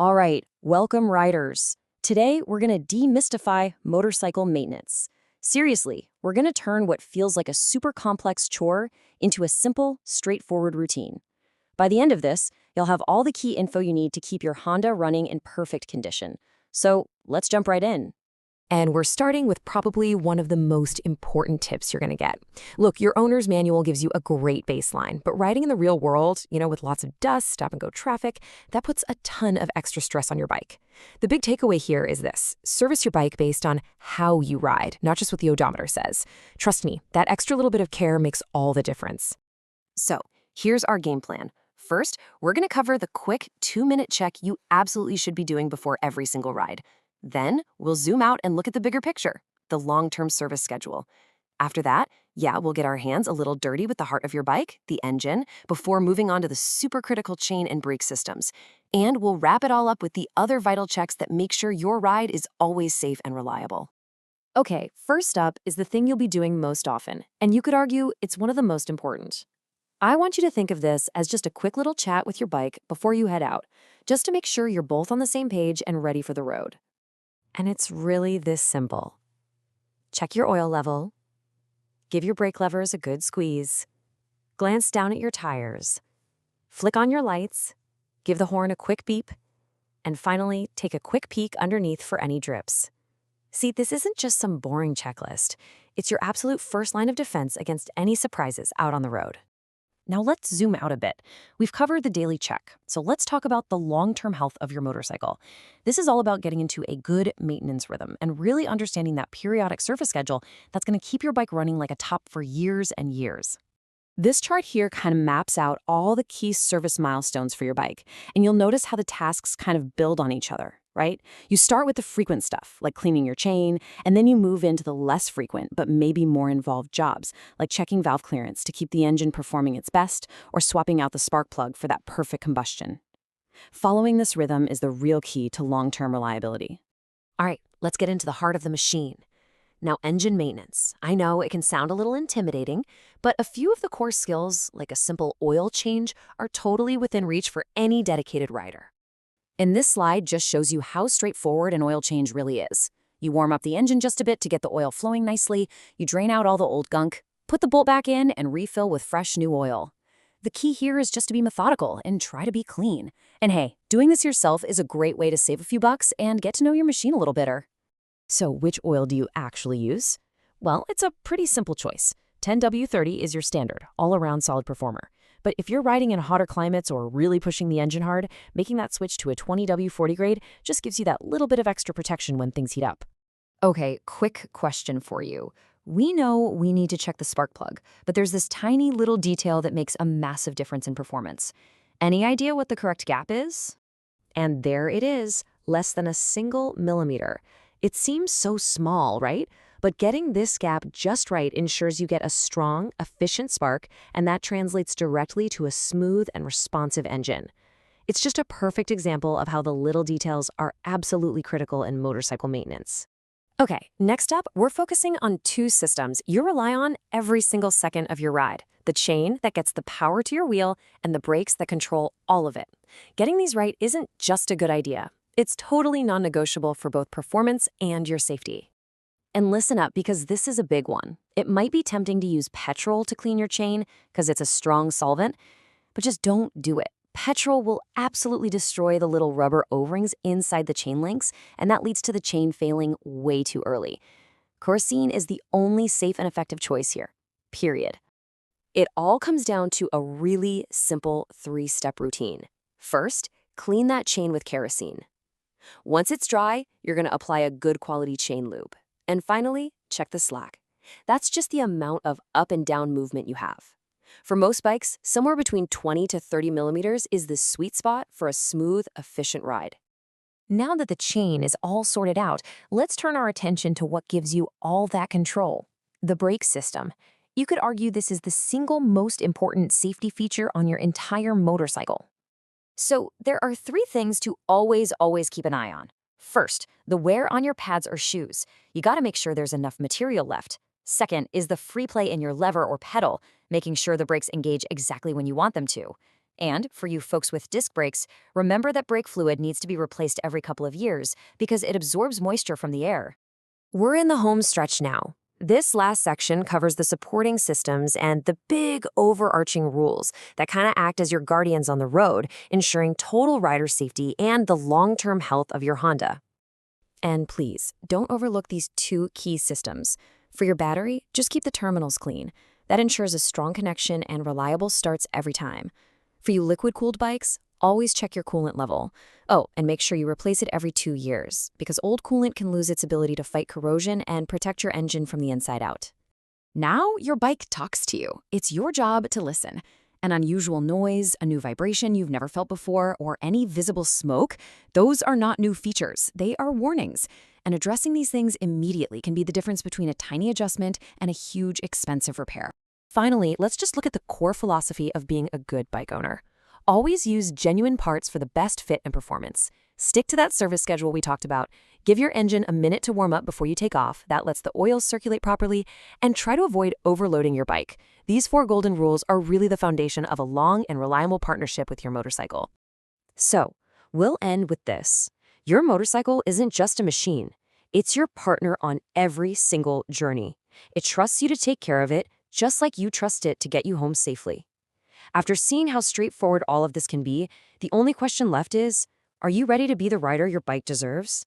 All right, welcome riders. Today, we're going to demystify motorcycle maintenance. Seriously, we're going to turn what feels like a super complex chore into a simple, straightforward routine. By the end of this, you'll have all the key info you need to keep your Honda running in perfect condition. So let's jump right in. And we're starting with probably one of the most important tips you're going to get. Look, your owner's manual gives you a great baseline, but riding in the real world, with lots of dust, stop-and-go traffic, that puts a ton of extra stress on your bike. The big takeaway here is this: service your bike based on how you ride, not just what the odometer says. Trust me, that extra little bit of care makes all the difference. So, here's our game plan. First, we're going to cover the quick 2-minute check you absolutely should be doing before every single ride. Then, we'll zoom out and look at the bigger picture, the long-term service schedule. After that, we'll get our hands a little dirty with the heart of your bike, the engine, before moving on to the super critical chain and brake systems. And we'll wrap it all up with the other vital checks that make sure your ride is always safe and reliable. Okay, first up is the thing you'll be doing most often, and you could argue it's one of the most important. I want you to think of this as just a quick little chat with your bike before you head out, just to make sure you're both on the same page and ready for the road. And it's really this simple. Check your oil level, give your brake levers a good squeeze, glance down at your tires, flick on your lights, give the horn a quick beep, and finally take a quick peek underneath for any drips. See, this isn't just some boring checklist. It's your absolute first line of defense against any surprises out on the road. Now let's zoom out a bit. We've covered the daily check, so let's talk about the long-term health of your motorcycle. This is all about getting into a good maintenance rhythm and really understanding that periodic service schedule that's going to keep your bike running like a top for years and years. This chart here kind of maps out all the key service milestones for your bike, and you'll notice how the tasks kind of build on each other, right? You start with the frequent stuff, like cleaning your chain, and then you move into the less frequent but maybe more involved jobs, like checking valve clearance to keep the engine performing its best or swapping out the spark plug for that perfect combustion. Following this rhythm is the real key to long-term reliability. All right, let's get into the heart of the machine. Now, engine maintenance. I know it can sound a little intimidating, but a few of the core skills, like a simple oil change, are totally within reach for any dedicated rider. And this slide just shows you how straightforward an oil change really is. You warm up the engine just a bit to get the oil flowing nicely, you drain out all the old gunk, put the bolt back in, and refill with fresh new oil. The key here is just to be methodical and try to be clean. And hey, doing this yourself is a great way to save a few bucks and get to know your machine a little better. So which oil do you actually use? Well, it's a pretty simple choice. 10W30 is your standard, all-around solid performer. But if you're riding in hotter climates or really pushing the engine hard, making that switch to a 20W40 grade just gives you that little bit of extra protection when things heat up. Okay, quick question for you. We know we need to check the spark plug, but there's this tiny little detail that makes a massive difference in performance. Any idea what the correct gap is? And there it is, less than a single millimeter. It seems so small, right? But getting this gap just right ensures you get a strong, efficient spark, and that translates directly to a smooth and responsive engine. It's just a perfect example of how the little details are absolutely critical in motorcycle maintenance. Okay, next up, we're focusing on two systems you rely on every single second of your ride: the chain that gets the power to your wheel and the brakes that control all of it. Getting these right isn't just a good idea. It's totally non-negotiable for both performance and your safety. And listen up, because this is a big one. It might be tempting to use petrol to clean your chain because it's a strong solvent, but just don't do it. Petrol will absolutely destroy the little rubber O-rings inside the chain links, and that leads to the chain failing way too early. Kerosene is the only safe and effective choice here, period. It all comes down to a really simple 3-step routine. First, clean that chain with kerosene. Once it's dry, you're going to apply a good quality chain lube. And finally, check the slack. That's just the amount of up and down movement you have. For most bikes, somewhere between 20 to 30 millimeters is the sweet spot for a smooth, efficient ride. Now that the chain is all sorted out, let's turn our attention to what gives you all that control: the brake system. You could argue this is the single most important safety feature on your entire motorcycle. So there are 3 things to always keep an eye on. First, the wear on your pads or shoes. You got to make sure there's enough material left. Second is the free play in your lever or pedal, making sure the brakes engage exactly when you want them to. And for you folks with disc brakes, remember that brake fluid needs to be replaced every couple of years because it absorbs moisture from the air. We're in the home stretch now. This last section covers the supporting systems and the big overarching rules that kind of act as your guardians on the road, ensuring total rider safety and the long-term health of your Honda. And please, don't overlook these two key systems. For your battery, just keep the terminals clean. That ensures a strong connection and reliable starts every time. For you liquid-cooled bikes, always check your coolant level. Oh, and make sure you replace it every 2 years, because old coolant can lose its ability to fight corrosion and protect your engine from the inside out. Now your bike talks to you. It's your job to listen. An unusual noise, a new vibration you've never felt before, or any visible smoke, those are not new features. They are warnings. And addressing these things immediately can be the difference between a tiny adjustment and a huge, expensive repair. Finally, let's just look at the core philosophy of being a good bike owner. Always use genuine parts for the best fit and performance. Stick to that service schedule we talked about. Give your engine a minute to warm up before you take off. That lets the oil circulate properly. And try to avoid overloading your bike. These 4 golden rules are really the foundation of a long and reliable partnership with your motorcycle. So, we'll end with this. Your motorcycle isn't just a machine. It's your partner on every single journey. It trusts you to take care of it, just like you trust it to get you home safely. After seeing how straightforward all of this can be, the only question left is, are you ready to be the rider your bike deserves?